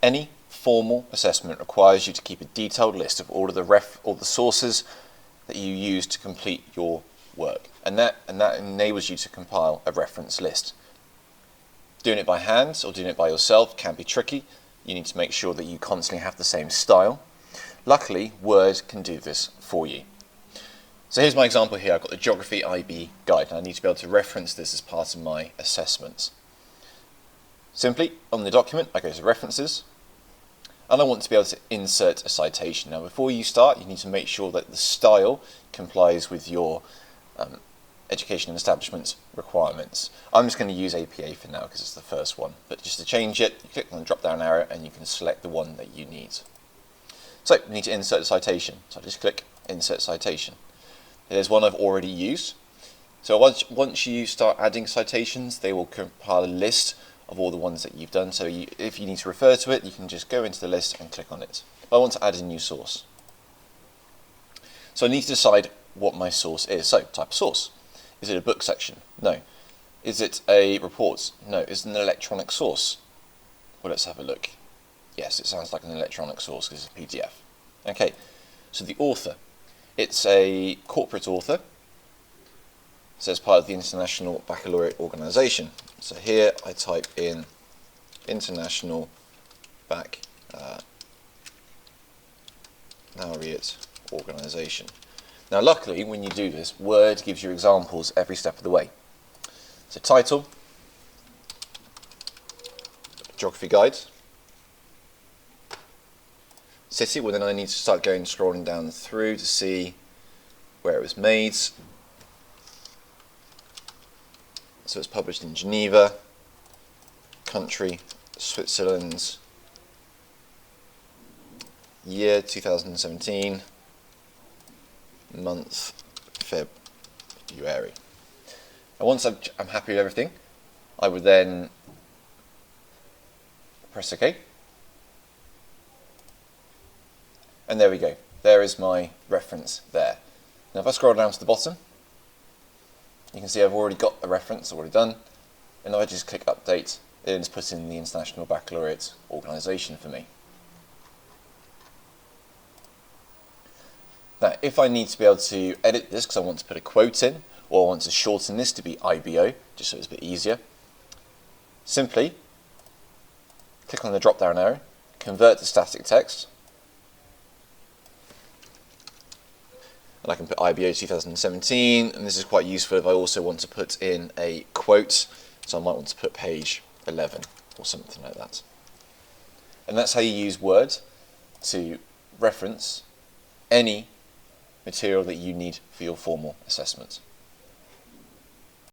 Any formal assessment requires you to keep a detailed list of all of the sources that you use to complete your work, and that enables you to compile a reference list. Doing it by hand or doing it by yourself can be tricky. You need to make sure that you constantly have the same style. Luckily, Word can do this for you. So here's my example here. I've got the Geography IB guide, and I need to be able to reference this as part of my assessments. Simply, on the document, I go to References, and I want to be able to insert a citation. Now, before you start, you need to make sure that the style complies with your education and establishment requirements. I'm just going to use APA for now because it's the first one, but just to change it, you click on the drop down arrow and you can select the one that you need. So we need to insert a citation, so I just click Insert Citation. There's one I've already used. So once you start adding citations, they will compile a list of all the ones that you've done. So if you need to refer to it, you can just go into the list and click on it. But I want to add a new source. So I need to decide what my source is. So type of source. Is it a book section? No. Is it a report? No. Is it an electronic source? Well, let's have a look. Yes, it sounds like an electronic source because it's a PDF. Okay, so the author. It's a corporate author. So it's part of the International Baccalaureate Organisation. So here I type in International Baccalaureate Organisation. Now luckily, when you do this, Word gives you examples every step of the way. So title, Geography Guide. City, well then I need to start scrolling down through to see where it was made. So it's published in Geneva. Country, Switzerland. Year 2017. Month, February. And once I'm happy with everything, I would then press OK. And there we go. There is my reference there. Now if I scroll down to the bottom, you can see I've already got a reference already done. And if I just click Update, it just puts in the International Baccalaureate Organisation for me. Now, if I need to be able to edit this because I want to put a quote in, or I want to shorten this to be IBO, just so it's a bit easier, simply click on the drop down arrow, convert to static text, and I can put IBO 2017, and this is quite useful if I also want to put in a quote, so I might want to put page 11 or something like that. And that's how you use Word to reference any material that you need for your formal assessment.